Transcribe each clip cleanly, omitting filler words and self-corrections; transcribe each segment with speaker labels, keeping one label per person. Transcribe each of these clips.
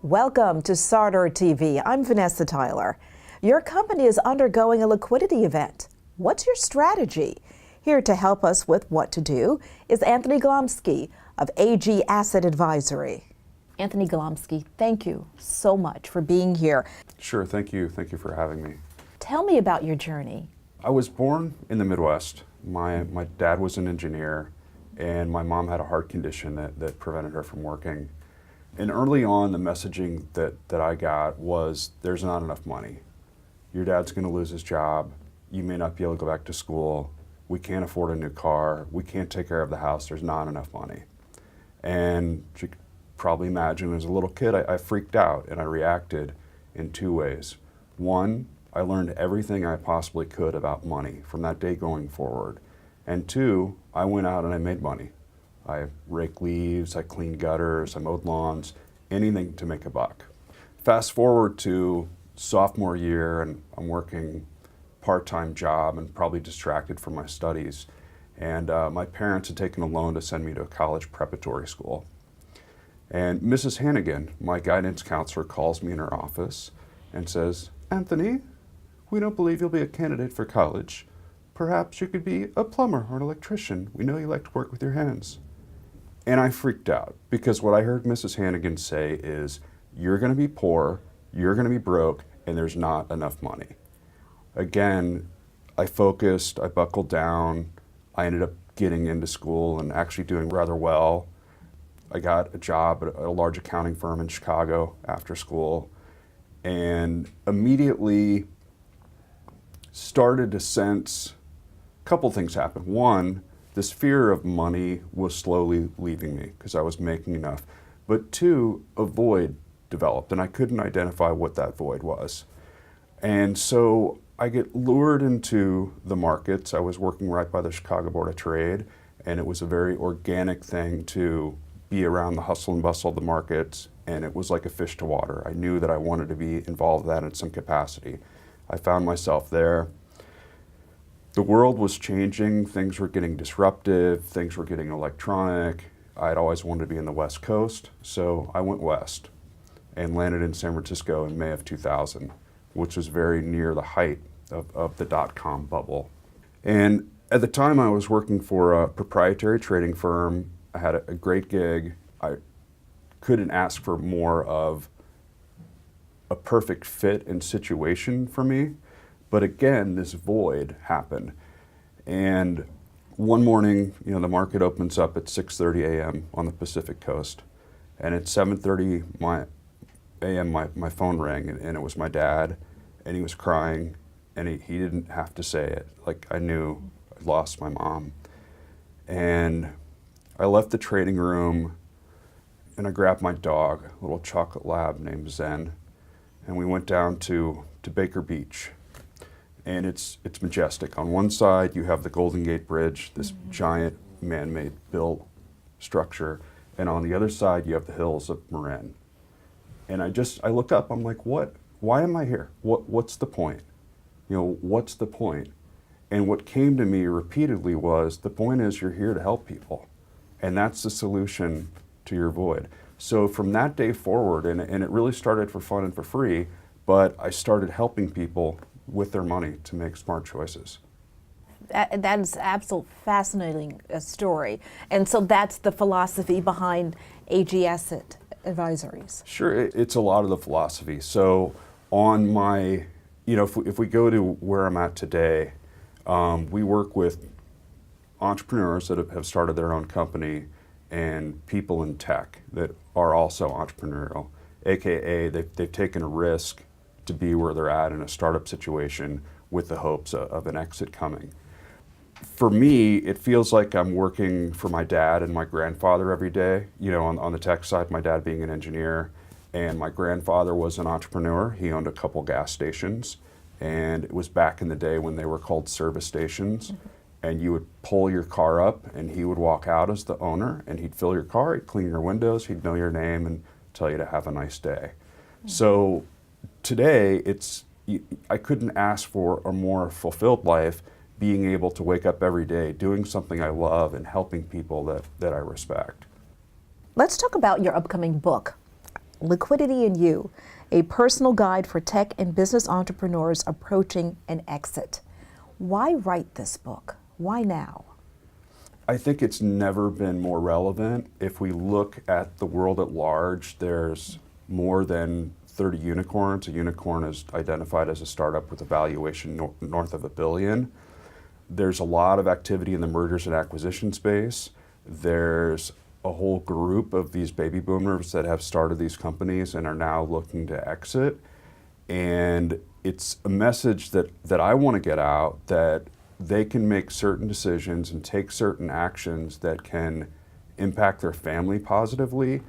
Speaker 1: Welcome to Sartor TV. I'm Vanessa Tyler. Your company is undergoing a liquidity event. What's your strategy? Here to help us with what to do is Anthony Glomski of AG Asset Advisory. Anthony Glomski, thank you so much for being here.
Speaker 2: Sure, thank you. Thank you for having me.
Speaker 1: Tell me about your journey.
Speaker 2: I was born in the Midwest. My dad was an engineer, and my mom had a heart condition that prevented her from working. And early on, the messaging that I got was, there's not enough money. Your dad's going to lose his job. You may not be able to go back to school. We can't afford a new car. We can't take care of the house. There's not enough money. And you could probably imagine, as a little kid, I freaked out, and I reacted in two ways. One, I learned everything I possibly could about money from that day going forward. And two, I went out and I made money. I raked leaves, I cleaned gutters, I mowed lawns, anything to make a buck. Fast forward to sophomore year, and I'm working part-time job and probably distracted from my studies. And my parents had taken a loan to send me to a college preparatory school. And Mrs. Hannigan, my guidance counselor, calls me in her office and says, "Anthony, we don't believe you'll be a candidate for college. Perhaps you could be a plumber or an electrician. We know you like to work with your hands." And I freaked out, because what I heard Mrs. Hannigan say is, you're going to be poor, you're going to be broke, and there's not enough money. Again, I focused, I buckled down, I ended up getting into school and actually doing rather well. I got a job at a large accounting firm in Chicago after school, and immediately started to sense a couple things happen. One, this fear of money was slowly leaving me because I was making enough. But two, a void developed, and I couldn't identify what that void was. And so I get lured into the markets. I was working right by the Chicago Board of Trade, and it was a very organic thing to be around the hustle and bustle of the markets, and it was like a fish to water. I knew that I wanted to be involved in that in some capacity. I found myself there. The world was changing, things were getting disruptive, things were getting electronic. I'd always wanted to be in the West Coast, so I went west and landed in San Francisco in May of 2000, which was very near the height of the dot-com bubble. And at the time I was working for a proprietary trading firm. I had a great gig. I couldn't ask for more of a perfect fit and situation for me. But again, this void happened. And one morning, the market opens up at 6:30 a.m. on the Pacific Coast. And at 7:30 a.m. my phone rang, and it was my dad, and he was crying, and he didn't have to say it. Like, I knew I lost my mom. And I left the trading room, and I grabbed my dog, a little chocolate lab named Zen, and we went down to Baker Beach. And it's majestic. On one side, you have the Golden Gate Bridge, this giant man-made built structure, and on the other side, you have the hills of Marin. And I look up, I'm like, what? Why am I here? What's the point? What's the point? And what came to me repeatedly was, the point is you're here to help people. And that's the solution to your void. So from that day forward, and it really started for fun and for free, but I started helping people with their money to make smart choices.
Speaker 1: That is absolutely fascinating story. And so that's the philosophy behind AG Asset Advisories.
Speaker 2: Sure, it's a lot of the philosophy. So on my, if we go to where I'm at today, we work with entrepreneurs that have started their own company and people in tech that are also entrepreneurial, AKA they've taken a risk to be where they're at in a startup situation with the hopes of an exit coming. For me, it feels like I'm working for my dad and my grandfather every day. On the tech side, my dad being an engineer, and my grandfather was an entrepreneur. He owned a couple gas stations, and it was back in the day when they were called service stations. And you would pull your car up, and he would walk out as the owner, and he'd fill your car, he'd clean your windows, he'd know your name, and tell you to have a nice day. So today, I couldn't ask for a more fulfilled life, being able to wake up every day, doing something I love, and helping people that I respect.
Speaker 1: Let's talk about your upcoming book. Liquidity and You, a personal guide for tech and business entrepreneurs approaching an exit. Why write this book? Why now?
Speaker 2: I think it's never been more relevant. If we look at the world at large, there's more than 30 unicorns. A unicorn is identified as a startup with a valuation north of $1 billion. There's a lot of activity in the mergers and acquisition space. There's a whole group of these baby boomers that have started these companies and are now looking to exit. And it's a message that I want to get out, that they can make certain decisions and take certain actions that can impact their family positively,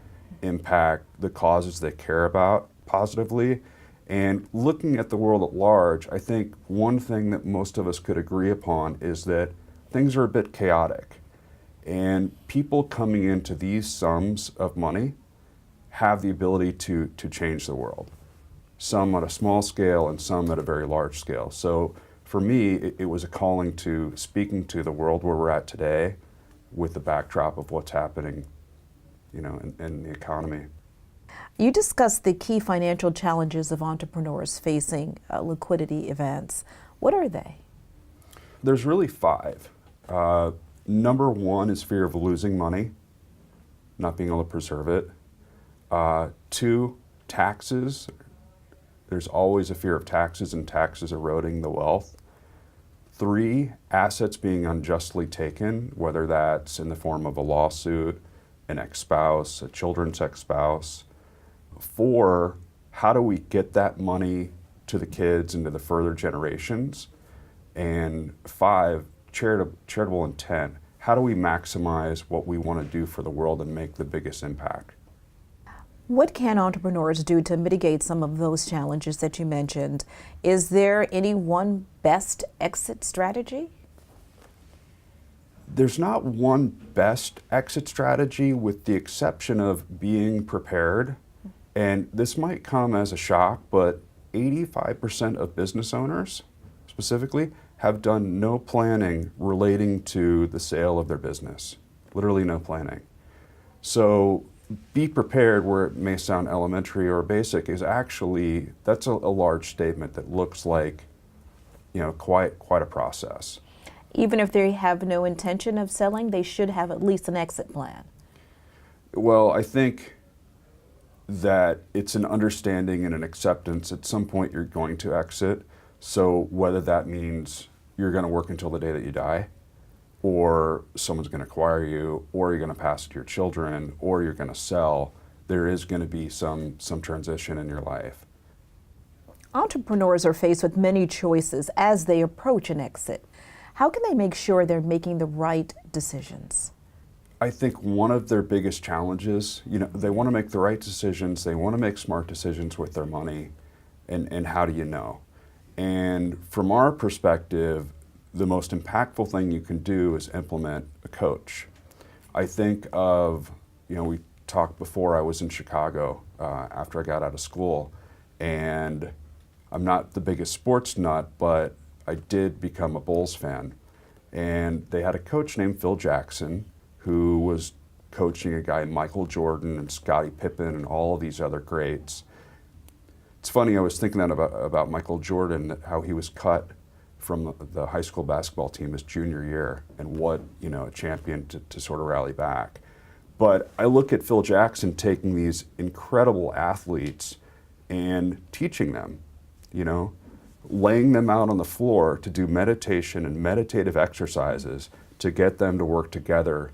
Speaker 2: impact the causes they care about positively. And looking at the world at large, I think one thing that most of us could agree upon is that things are a bit chaotic. And people coming into these sums of money have the ability to change the world. Some at a small scale and some at a very large scale. So for me, it was a calling to speaking to the world where we're at today with the backdrop of what's happening, in the economy.
Speaker 1: You discussed the key financial challenges of entrepreneurs facing liquidity events. What are they?
Speaker 2: There's really 5. Number 1 is fear of losing money, not being able to preserve it. 2, taxes. There's always a fear of taxes and taxes eroding the wealth. 3, assets being unjustly taken, whether that's in the form of a lawsuit, an ex-spouse, a children's ex-spouse. 4, how do we get that money to the kids and to the further generations? And 5, charitable intent. How do we maximize what we want to do for the world and make the biggest impact?
Speaker 1: What can entrepreneurs do to mitigate some of those challenges that you mentioned? Is there any one best exit strategy?
Speaker 2: There's not one best exit strategy, with the exception of being prepared. And this might come as a shock, but 85% of business owners, specifically, have done no planning relating to the sale of their business. Literally no planning. So be prepared, where it may sound elementary or basic, is actually, that's a large statement that looks like, quite a process.
Speaker 1: Even if they have no intention of selling, they should have at least an exit plan.
Speaker 2: Well, I think that it's an understanding and an acceptance at some point you're going to exit. So whether that means you're going to work until the day that you die, or someone's going to acquire you, or you're going to pass it to your children, or you're going to sell, there is going to be some transition in your life.
Speaker 1: Entrepreneurs are faced with many choices as they approach an exit. How can they make sure they're making the right decisions?
Speaker 2: I think one of their biggest challenges, they want to make the right decisions, they want to make smart decisions with their money, and how do you know? And from our perspective, the most impactful thing you can do is implement a coach. I think of, we talked before, I was in Chicago after I got out of school, and I'm not the biggest sports nut, but I did become a Bulls fan. And they had a coach named Phil Jackson who was coaching a guy, Michael Jordan and Scottie Pippen and all of these other greats. It's funny, I was thinking that about Michael Jordan, how he was cut from the high school basketball team his junior year, and what, a champion to sort of rally back. But I look at Phil Jackson taking these incredible athletes and teaching them, laying them out on the floor to do meditation and meditative exercises to get them to work together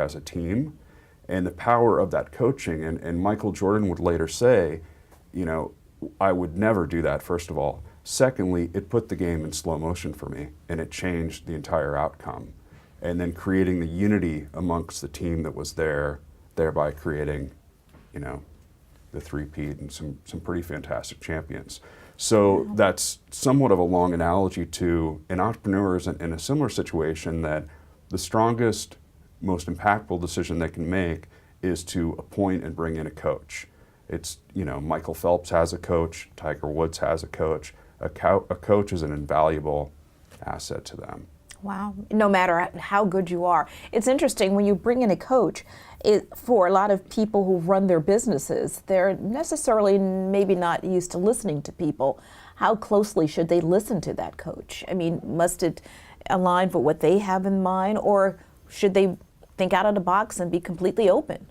Speaker 2: as a team. And the power of that coaching, and Michael Jordan would later say, I would never do that, first of all. Secondly, it put the game in slow motion for me, and it changed the entire outcome. And then creating the unity amongst the team that was there, thereby creating, the three-peat and some pretty fantastic champions. So that's somewhat of a long analogy to an entrepreneur is in a similar situation, that the strongest, most impactful decision they can make is to appoint and bring in a coach. It's, Michael Phelps has a coach, Tiger Woods has a coach. A coach is an invaluable asset to them.
Speaker 1: Wow. No matter how good you are. It's interesting, when you bring in a coach, For a lot of people who run their businesses, they're necessarily maybe not used to listening to people. How closely should they listen to that coach? I mean, must it align with what they have in mind, or should they think out of the box and be completely open?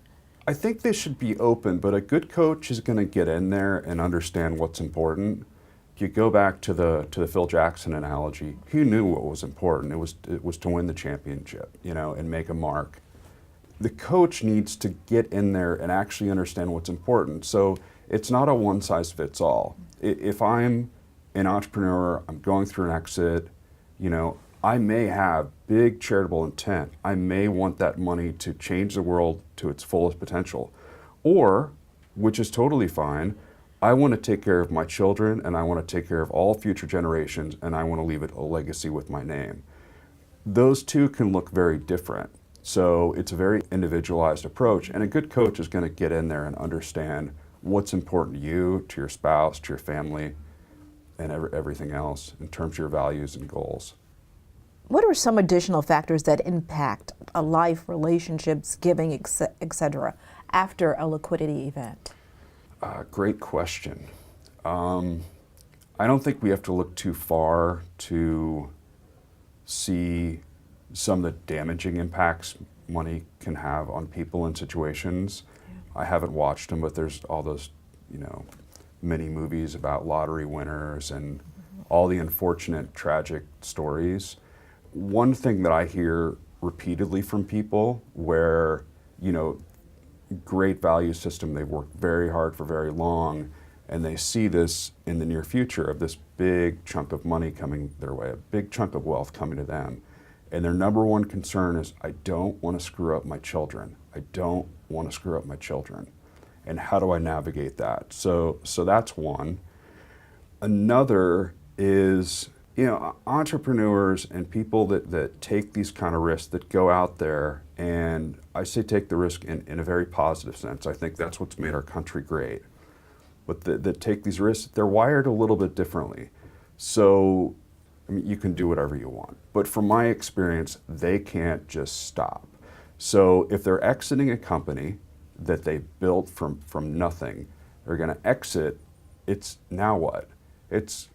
Speaker 2: I think they should be open, but a good coach is going to get in there and understand what's important. If you go back to the Phil Jackson analogy, he knew what was important. It was to win the championship, and make a mark. The coach needs to get in there and actually understand what's important. So it's not a one-size-fits-all. If I'm an entrepreneur, I'm going through an exit, I may have big charitable intent. I may want that money to change the world to its fullest potential. Or, which is totally fine, I want to take care of my children and I want to take care of all future generations and I want to leave it a legacy with my name. Those two can look very different. So it's a very individualized approach, and a good coach is going to get in there and understand what's important to you, to your spouse, to your family, and everything else in terms of your values and goals.
Speaker 1: What are some additional factors that impact a life, relationships, giving, etc., after a liquidity event?
Speaker 2: Great question. I don't think we have to look too far to see some of the damaging impacts money can have on people and situations. Yeah. I haven't watched them, but there's all those, many movies about lottery winners and all the unfortunate, tragic stories. One thing that I hear repeatedly from people where, great value system, they've worked very hard for very long, and they see this in the near future of this big chunk of money coming their way, a big chunk of wealth coming to them. And their number one concern is, I don't want to screw up my children. I don't want to screw up my children. And how do I navigate that? So that's one. Another is, entrepreneurs and people that take these kind of risks, that go out there, and I say take the risk in a very positive sense. I think that's what's made our country great. But that take these risks, they're wired a little bit differently. So, you can do whatever you want. But from my experience, they can't just stop. So if they're exiting a company that they built from nothing, they're going to exit, it's now what? It's,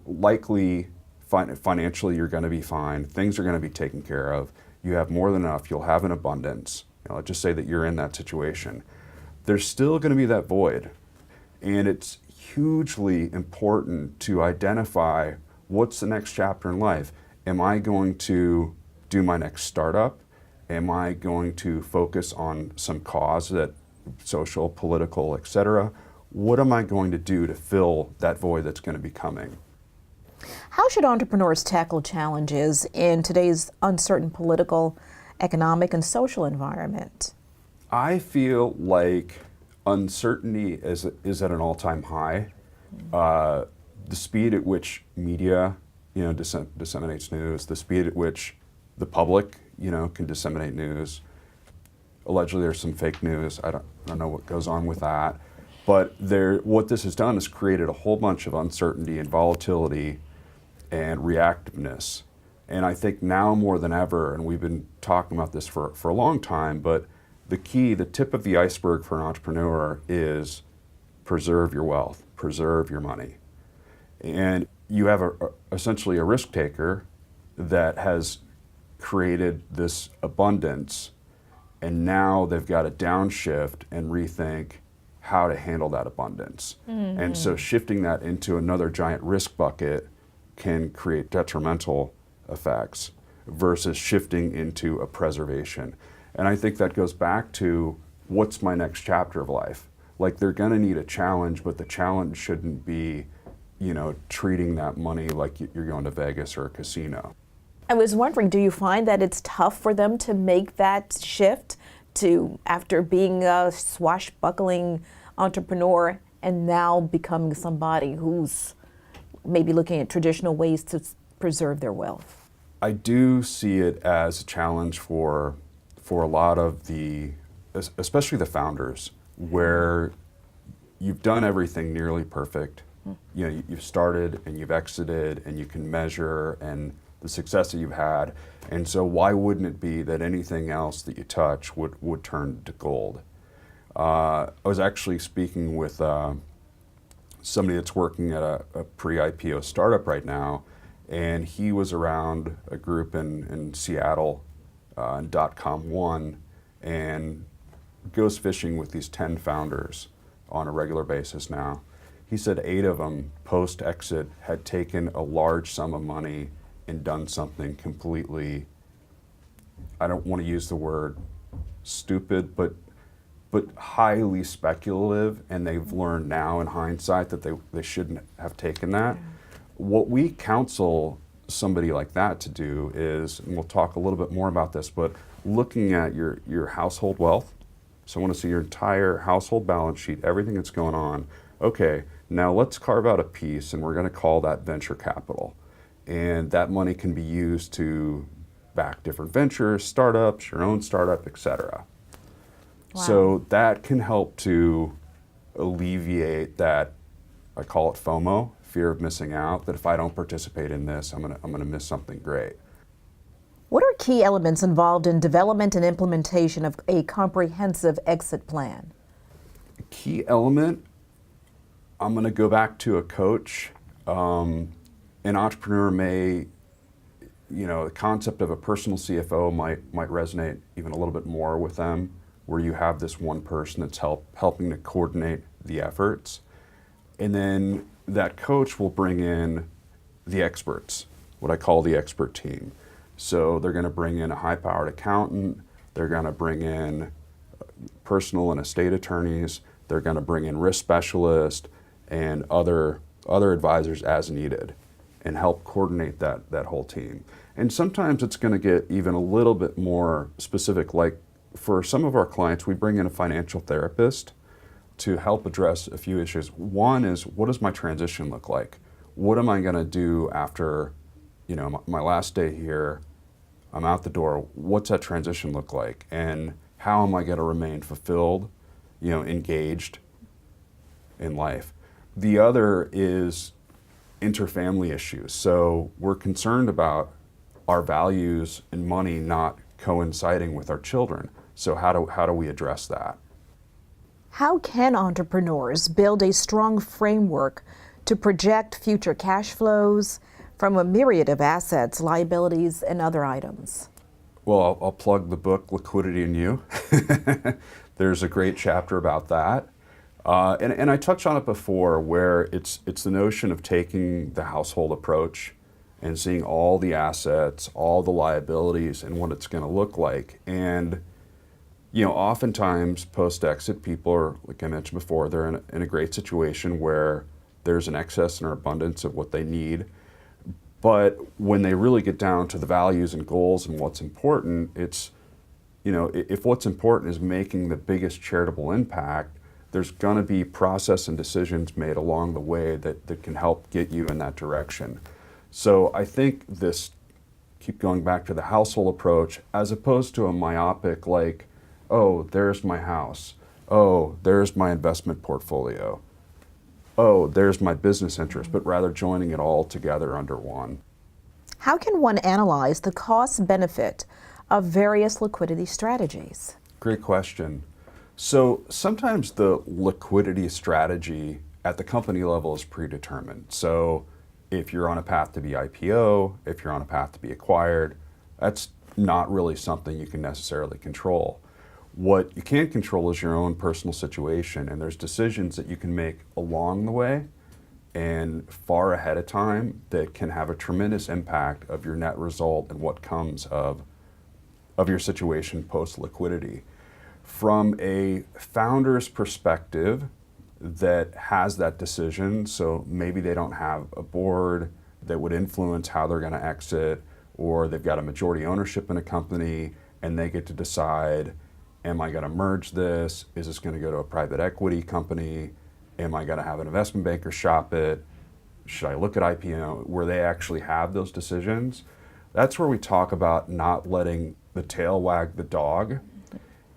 Speaker 2: likely financially you're going to be fine. Things are going to be taken care of. You have more than enough. You'll have an abundance. Let's just say that you're in that situation. There's still going to be that void. And it's hugely important to identify what's the next chapter in life. Am I going to do my next startup? Am I going to focus on some cause, that social, political, etc.? What am I going to do to fill that void that's going to be coming?
Speaker 1: How should entrepreneurs tackle challenges in today's uncertain political, economic, and social environment?
Speaker 2: I feel like uncertainty is at an all-time high. The speed at which media, disseminates news, the speed at which the public, can disseminate news. Allegedly, there's some fake news. I don't know what goes on with that. But what this has done is created a whole bunch of uncertainty and volatility and reactiveness. And I think now more than ever, and we've been talking about this for a long time, but the tip of the iceberg for an entrepreneur is preserve your wealth, preserve your money. And you have essentially a risk taker that has created this abundance, and now they've got to downshift and rethink how to handle that abundance. Mm-hmm. And so shifting that into another giant risk bucket can create detrimental effects versus shifting into a preservation. And I think that goes back to what's my next chapter of life? Like, they're going to need a challenge, but the challenge shouldn't be treating that money like you're going to Vegas or a casino.
Speaker 1: I was wondering, do you find that it's tough for them to make that shift to, after being a swashbuckling entrepreneur and now becoming somebody who's maybe looking at traditional ways to preserve their wealth?
Speaker 2: I do see it as a challenge for a lot of especially the founders, where you've done everything nearly perfect. You've started and you've exited and you can measure and the success that you've had. And so why wouldn't it be that anything else that you touch would turn to gold? I was actually speaking with somebody that's working at a pre-IPO startup right now, and he was around a group in Seattle, in .com1, and goes fishing with these 10 founders on a regular basis now. He said 8 of them post-exit had taken a large sum of money and done something completely, I don't want to use the word stupid, but highly speculative, and they've learned now in hindsight that they shouldn't have taken that. Yeah. What we counsel somebody like that to do is, and we'll talk a little bit more about this, but looking at your household wealth. So I want to see your entire household balance sheet, everything that's going on. Okay, now let's carve out a piece, and we're going to call that venture capital. And that money can be used to back different ventures, startups, your own startup, etc. Wow. So that can help to alleviate that, I call it FOMO, fear of missing out, that if I don't participate in this, I'm gonna miss something great.
Speaker 1: What are key elements involved in development and implementation of a comprehensive exit plan?
Speaker 2: A key element, I'm gonna go back to a coach. An entrepreneur may, the concept of a personal CFO might resonate even a little bit more with them, where you have this one person that's helping to coordinate the efforts. And then that coach will bring in the experts, what I call the expert team. So they're gonna bring in a high-powered accountant, they're gonna bring in personal and estate attorneys, they're gonna bring in risk specialists and other advisors as needed, and help coordinate that whole team. And sometimes it's gonna get even a little bit more specific, like for some of our clients, we bring in a financial therapist to help address a few issues. One is, what does my transition look like? What am I gonna do after, my last day here, I'm out the door, what's that transition look like? And how am I gonna remain fulfilled, engaged in life? The other is interfamily issues. So we're concerned about our values and money not coinciding with our children. So how do we address that?
Speaker 1: How can entrepreneurs build a strong framework to project future cash flows from a myriad of assets, liabilities, and other items?
Speaker 2: Well, I'll plug the book, Liquidity and You. There's a great chapter about that. And I touched on it before, where it's the notion of taking the household approach and seeing all the assets, all the liabilities, and what it's going to look like. And oftentimes post-exit, people are, like I mentioned before, they're in a great situation where there's an excess and an abundance of what they need. But when they really get down to the values and goals and what's important, it's, if what's important is making the biggest charitable impact, there's going to be process and decisions made along the way that can help get you in that direction. So I think keep going back to the household approach, as opposed to a myopic, like, oh, there's my house. Oh, there's my investment portfolio. Oh, there's my business interest, but rather joining it all together under one.
Speaker 1: How can one analyze the cost benefit of various liquidity strategies?
Speaker 2: Great question. So sometimes the liquidity strategy at the company level is predetermined. So if you're on a path to be IPO, if you're on a path to be acquired, that's not really something you can necessarily control. What you can control is your own personal situation, and there's decisions that you can make along the way and far ahead of time that can have a tremendous impact of your net result and what comes of your situation post-liquidity. From a founder's perspective that has that decision, so maybe they don't have a board that would influence how they're going to exit, or they've got a majority ownership in a company and they get to decide, am I going to merge this? Is this going to go to a private equity company? Am I going to have an investment banker shop it? Should I look at IPO? Where they actually have those decisions. That's where we talk about not letting the tail wag the dog.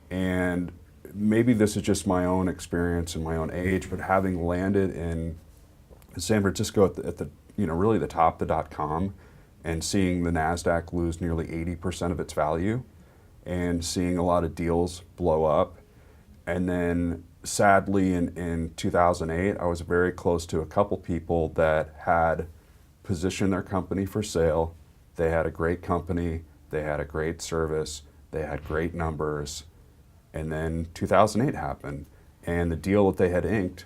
Speaker 2: And maybe this is just my own experience and my own age, but having landed in San Francisco at the really the top of the .com and seeing the NASDAQ lose nearly 80% of its value and seeing a lot of deals blow up. And then sadly in 2008, I was very close to a couple people that had positioned their company for sale. They had a great company, they had a great service, they had great numbers, and then 2008 happened, and the deal that they had inked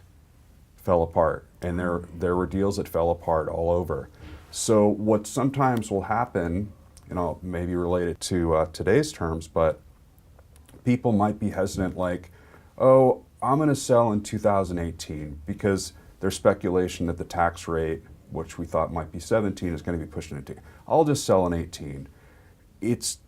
Speaker 2: fell apart. And there were deals that fell apart all over. So what sometimes will happen, maybe related to today's terms, but people might be hesitant like, oh, I'm going to sell in 2018 because there's speculation that the tax rate, which we thought might be 17, is going to be pushed into 18. I'll just sell in 18. It's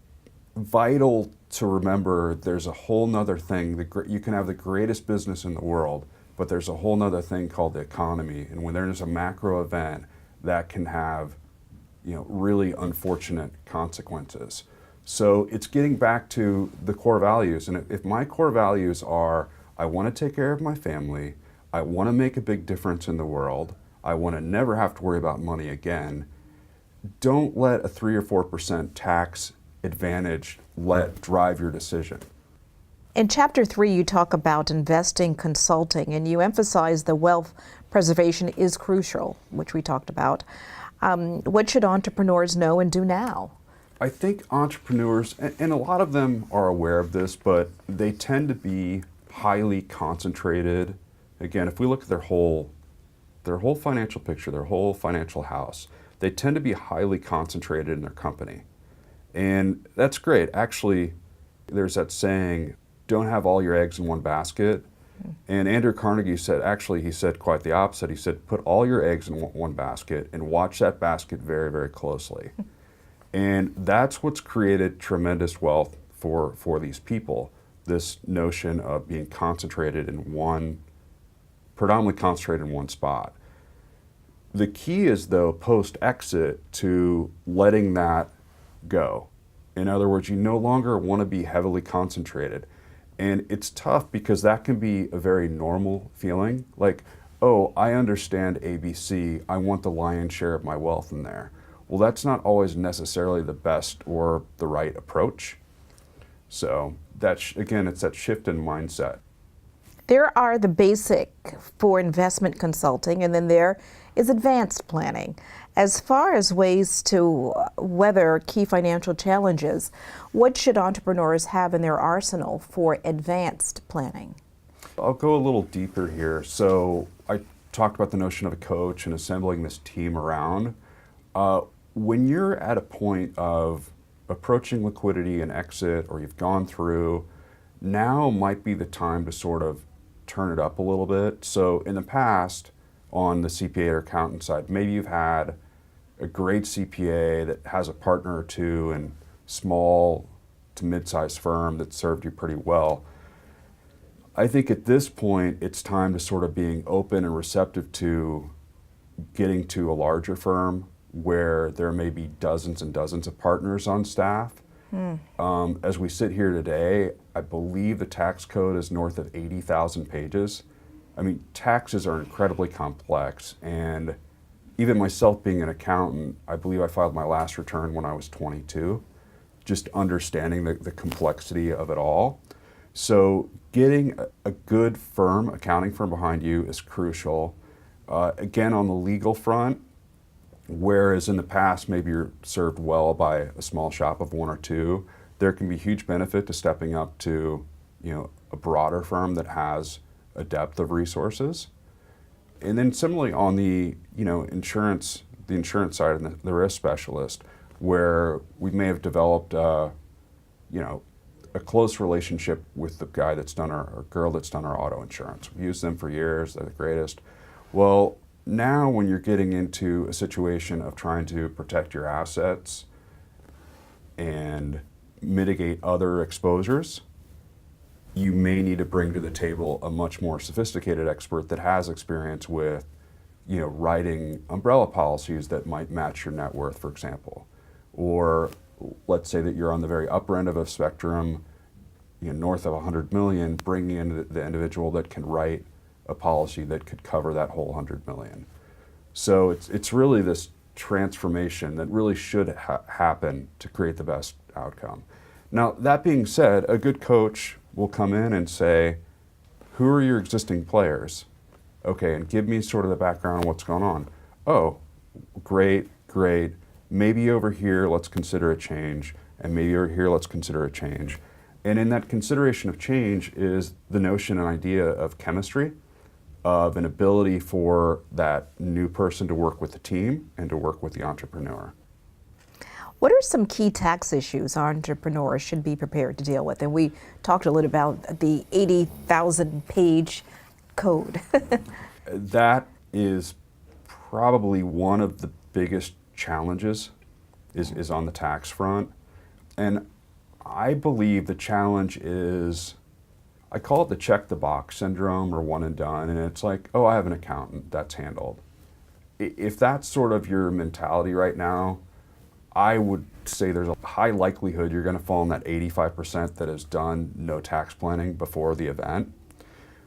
Speaker 2: vital to remember there's a whole nother thing. You can have the greatest business in the world, but there's a whole nother thing called the economy. And when there's a macro event, that can have really unfortunate consequences. So it's getting back to the core values. And if my core values are, I want to take care of my family, I want to make a big difference in the world, I want to never have to worry about money again, don't let a 3 or 4% tax advantage drive your decision.
Speaker 1: In Chapter 3, you talk about investing consulting, and you emphasize the wealth preservation is crucial, which we talked about. What should entrepreneurs know and do now?
Speaker 2: I think entrepreneurs, and a lot of them are aware of this, but they tend to be highly concentrated. Again, if we look at their whole financial picture, their whole financial house, they tend to be highly concentrated in their company. And that's great. Actually, there's that saying, don't have all your eggs in one basket. And Andrew Carnegie said, he said quite the opposite. He said, put all your eggs in one basket and watch that basket very, very closely. And that's what's created tremendous wealth for these people, this notion of being predominantly concentrated in one spot. The key is, though, post-exit to letting that go. In other words, you no longer want to be heavily concentrated. And it's tough because that can be a very normal feeling. Like, oh, I understand ABC, I want the lion's share of my wealth in there. Well, that's not always necessarily the best or the right approach. So again, it's that shift in mindset.
Speaker 1: There are the basic for investment consulting, and then there is advanced planning. As far as ways to weather key financial challenges, what should entrepreneurs have in their arsenal for advanced planning?
Speaker 2: I'll go a little deeper here. So I talked about the notion of a coach and assembling this team around. When you're at a point of approaching liquidity and exit, or you've gone through, now might be the time to sort of turn it up a little bit. So in the past, on the CPA or accountant side, maybe you've had a great CPA that has a partner or two in small to mid-sized firm that served you pretty well. I think at this point, it's time to sort of being open and receptive to getting to a larger firm where there may be dozens and dozens of partners on staff. As we sit here today, I believe the tax code is north of 80,000 pages. I mean, taxes are incredibly complex, and even myself being an accountant, I believe I filed my last return when I was 22, just understanding the complexity of it all. So getting a good firm, accounting firm behind you is crucial. Again, on the legal front, whereas in the past maybe you're served well by a small shop of one or two, there can be huge benefit to stepping up to a broader firm that has a depth of resources. And then similarly on the insurance side and the risk specialist, where we may have developed a close relationship with the guy that's done or girl that's done our auto insurance. We've used them for years, they're the greatest. Well, now when you're getting into a situation of trying to protect your assets and mitigate other exposures, you may need to bring to the table a much more sophisticated expert that has experience with, writing umbrella policies that might match your net worth, for example. Or let's say that you're on the very upper end of a spectrum, north of 100 million, bringing in the individual that can write a policy that could cover that whole 100 million. So it's really this transformation that really should happen to create the best outcome. Now, that being said, a good coach will come in and say, who are your existing players? Okay, and give me sort of the background on what's going on. Oh, great, great. Maybe over here, let's consider a change. And maybe over here, let's consider a change. And in that consideration of change is the notion and idea of chemistry, of an ability for that new person to work with the team and to work with the entrepreneur.
Speaker 1: What are some key tax issues entrepreneurs should be prepared to deal with? And we talked a little about the 80,000 page code.
Speaker 2: That is probably one of the biggest challenges is on the tax front. And I believe the challenge is, I call it the check the box syndrome or one and done. And it's like, oh, I have an accountant, that's handled. If that's sort of your mentality right now, I would say there's a high likelihood you're going to fall in that 85% that has done no tax planning before the event.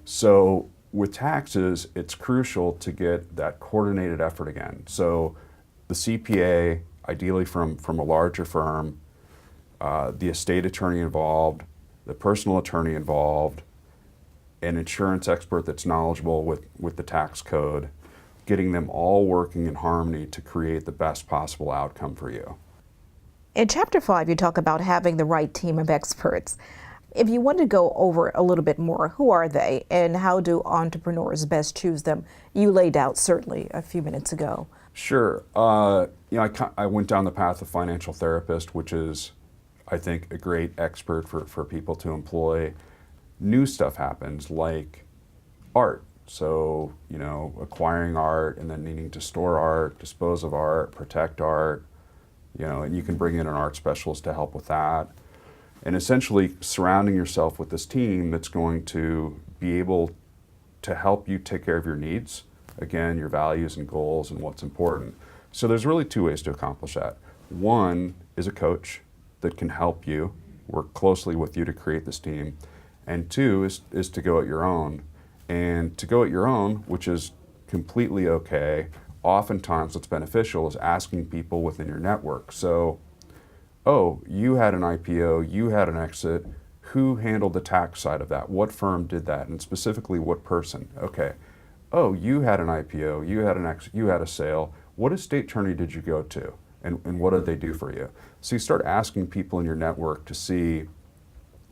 Speaker 2: So with taxes, it's crucial to get that coordinated effort again. So the CPA, ideally from a larger firm, the estate attorney involved, the personal attorney involved, an insurance expert that's knowledgeable with the tax code, getting them all working in harmony to create the best possible outcome for you.
Speaker 1: In Chapter 5, you talk about having the right team of experts. If you want to go over a little bit more, who are they and how do entrepreneurs best choose them? You laid out certainly a few minutes ago.
Speaker 2: Sure. I went down the path of financial therapist, which is, I think, a great expert for people to employ. New stuff happens like art. So, acquiring art and then needing to store art, dispose of art, protect art, and you can bring in an art specialist to help with that. And essentially surrounding yourself with this team that's going to be able to help you take care of your needs, again, your values and goals and what's important. So there's really two ways to accomplish that. One is a coach that can help you, work closely with you to create this team. And two is to go at your own. And to go at your own, which is completely okay, oftentimes what's beneficial is asking people within your network. So, oh, you had an IPO, you had an exit, who handled the tax side of that? What firm did that? And specifically, what person? Okay. Oh, you had an IPO, you had an exit, you had a sale. What estate attorney did you go to? And what did they do for you? So you start asking people in your network to see,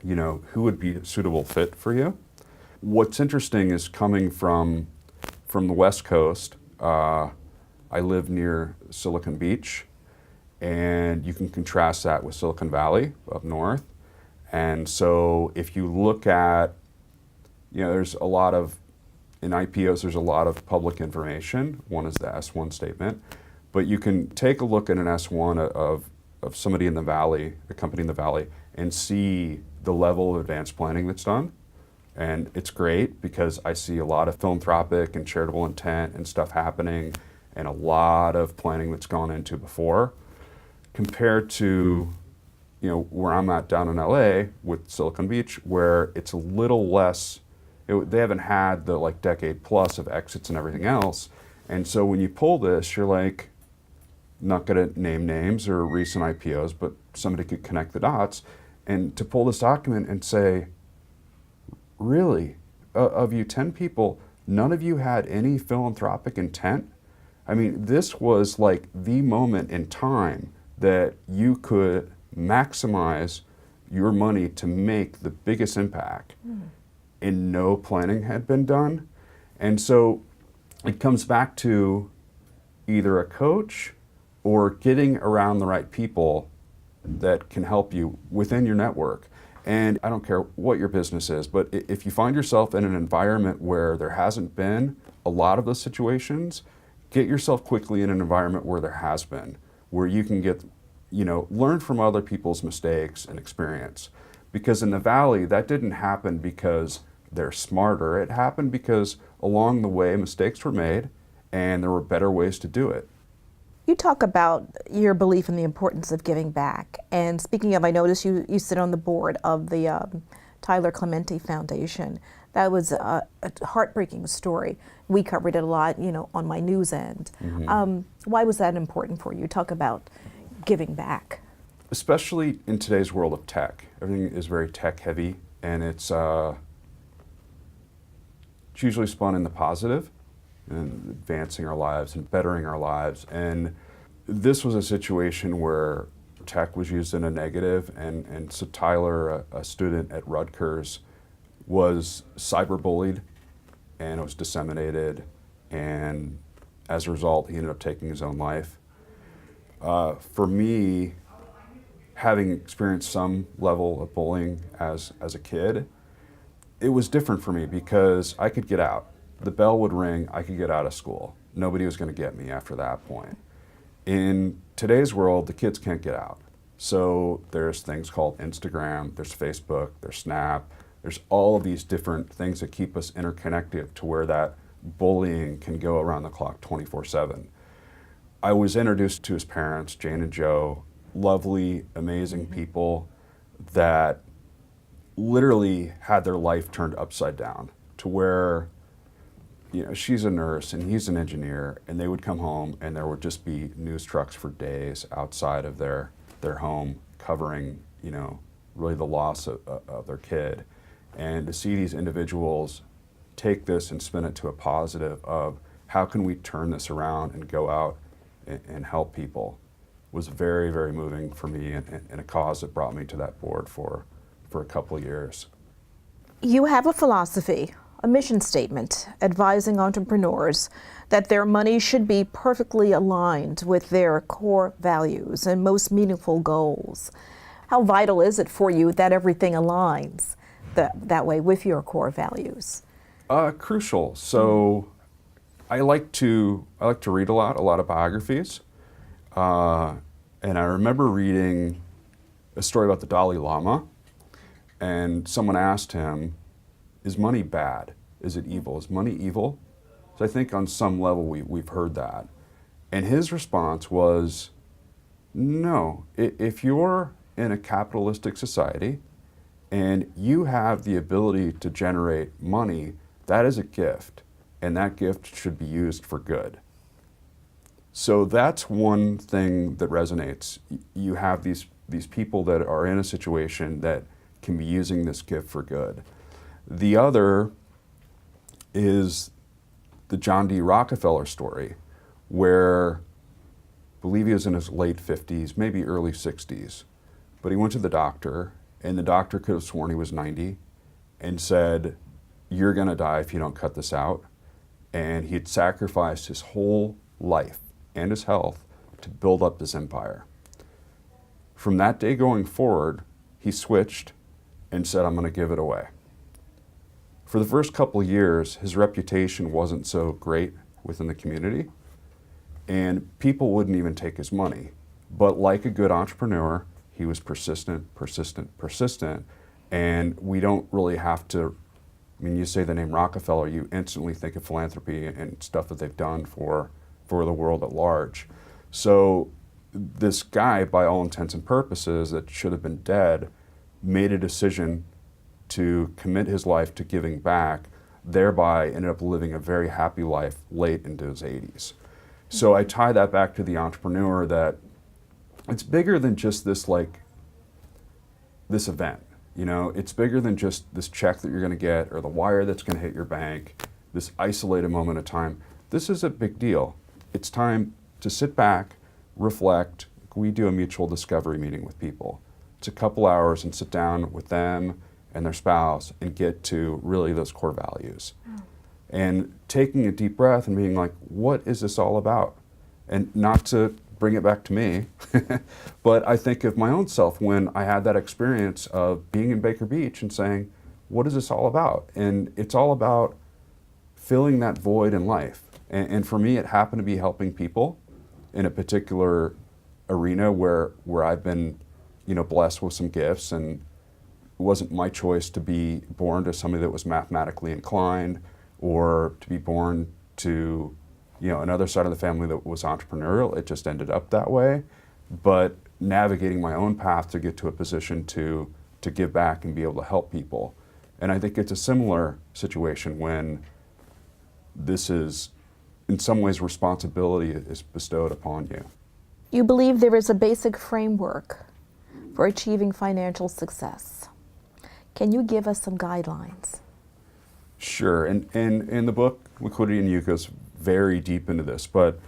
Speaker 2: who would be a suitable fit for you. What's interesting is coming from the West Coast, I live near Silicon Beach, and you can contrast that with Silicon Valley up north. And so if you look at, there's a lot of, in IPOs, there's a lot of public information. One is the S1 statement, but you can take a look at an S1 of somebody in the Valley, a company in the Valley, and see the level of advanced planning that's done. And it's great because I see a lot of philanthropic and charitable intent and stuff happening and a lot of planning that's gone into before, compared to, where I'm at down in LA with Silicon Beach, where it's a little less, they haven't had the decade plus of exits and everything else. And so when you pull this, you're like, not going to name names or recent IPOs, but somebody could connect the dots. And to pull this document and say, really, of you 10 people, none of you had any philanthropic intent? I mean, this was like the moment in time that you could maximize your money to make the biggest impact. And no planning had been done. And so it comes back to either a coach or getting around the right people that can help you within your network. And I don't care what your business is, but if you find yourself in an environment where there hasn't been a lot of those situations, get yourself quickly in an environment where there has been, where you can get, learn from other people's mistakes and experience. Because in the Valley, that didn't happen because they're smarter. It happened because along the way, mistakes were made and there were better ways to do it.
Speaker 1: You talk about your belief in the importance of giving back. And speaking of, I notice you sit on the board of the Tyler Clementi Foundation. That was a heartbreaking story. We covered it a lot, on my news end. Why was that important for you? Talk about giving back.
Speaker 2: Especially in today's world of tech. Everything is very tech heavy, and it's usually spun in the positive and advancing our lives and bettering our lives. And this was a situation where tech was used in a negative, and so Tyler, a student at Rutgers, was cyberbullied, and it was disseminated, and as a result, he ended up taking his own life. For me, having experienced some level of bullying as a kid, it was different for me because I could get out. The bell would ring, I could get out of school. Nobody was going to get me after that point. In today's world, the kids can't get out. So there's things called Instagram, there's Facebook, there's Snap, there's all of these different things that keep us interconnected to where that bullying can go around the clock 24/7. I was introduced to his parents, Jane and Joe, lovely, amazing people that literally had their life turned upside down to where, she's a nurse and he's an engineer, and they would come home and there would just be news trucks for days outside of their home covering, really the loss of their kid. And to see these individuals take this and spin it to a positive of how can we turn this around and go out and help people was very, very moving for me, and a cause that brought me to that board for a couple of years.
Speaker 1: You have a philosophy, a mission statement, advising entrepreneurs that their money should be perfectly aligned with their core values and most meaningful goals. How vital is it for you that everything aligns that way with your core values?
Speaker 2: Crucial. So I like to read a lot of biographies. And I remember reading a story about the Dalai Lama, and someone asked him, is money bad? Is it evil? Is money evil? So I think on some level we've heard that. And his response was, no. If you're in a capitalistic society and you have the ability to generate money, that is a gift, and that gift should be used for good. So that's one thing that resonates. You have these people that are in a situation that can be using this gift for good. The other is the John D. Rockefeller story, where I believe he was in his late 50s, maybe early 60s, but he went to the doctor, and the doctor could have sworn he was 90 and said, you're going to die if you don't cut this out. And he had sacrificed his whole life and his health to build up this empire. From that day going forward, he switched and said, I'm going to give it away. For the first couple of years, his reputation wasn't so great within the community, and people wouldn't even take his money. But like a good entrepreneur, he was persistent, and we don't really have to, you say the name Rockefeller, you instantly think of philanthropy and stuff that they've done for the world at large. So this guy, by all intents and purposes, that should have been dead, made a decision to commit his life to giving back, thereby ended up living a very happy life late into his 80s. So I tie that back to the entrepreneur, that it's bigger than just this event. It's bigger than just this check that you're going to get or the wire that's going to hit your bank, this isolated moment of time. This is a big deal. It's time to sit back, reflect. We do a mutual discovery meeting with people. It's a couple hours and sit down with them and their spouse and get to really those core values. And taking a deep breath and being like, what is this all about? And not to bring it back to me, but I think of my own self when I had that experience of being in Baker Beach and saying, what is this all about? And it's all about filling that void in life. And for me, it happened to be helping people in a particular arena where I've been, blessed with some gifts, and it wasn't my choice to be born to somebody that was mathematically inclined or to be born to, another side of the family that was entrepreneurial. It just ended up that way. But navigating my own path to get to a position to to give back and be able to help people. And I think it's a similar situation when this is, in some ways, responsibility is bestowed upon you.
Speaker 1: You believe there is a basic framework for achieving financial success. Can you give us some guidelines?
Speaker 2: Sure, and in the book, Liquidity II goes very deep into this, but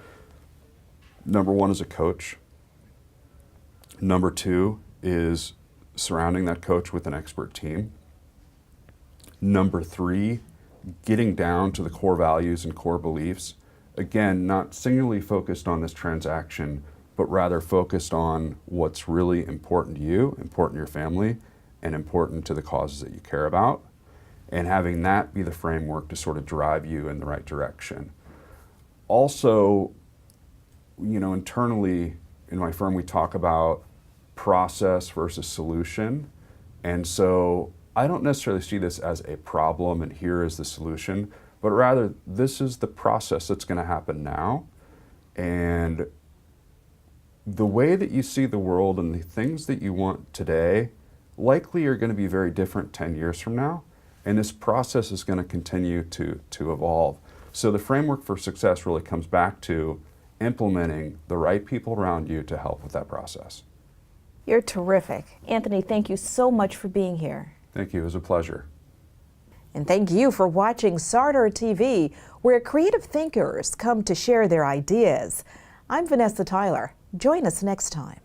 Speaker 2: number one is a coach. Number two is surrounding that coach with an expert team. Number three, getting down to the core values and core beliefs. Again, not singularly focused on this transaction, but rather focused on what's really important to you, important to your family, and important to the causes that you care about. And having that be the framework to sort of drive you in the right direction. Also, internally in my firm, we talk about process versus solution. And so I don't necessarily see this as a problem and here is the solution, but rather this is the process that's going to happen now. And the way that you see the world and the things that you want today likely are going to be very different 10 years from now. And this process is going to continue to evolve. So the framework for success really comes back to implementing the right people around you to help with that process.
Speaker 1: You're terrific. Anthony, thank you so much for being here.
Speaker 2: Thank you. It was a pleasure.
Speaker 1: And thank you for watching Sartor TV, where creative thinkers come to share their ideas. I'm Vanessa Tyler. Join us next time.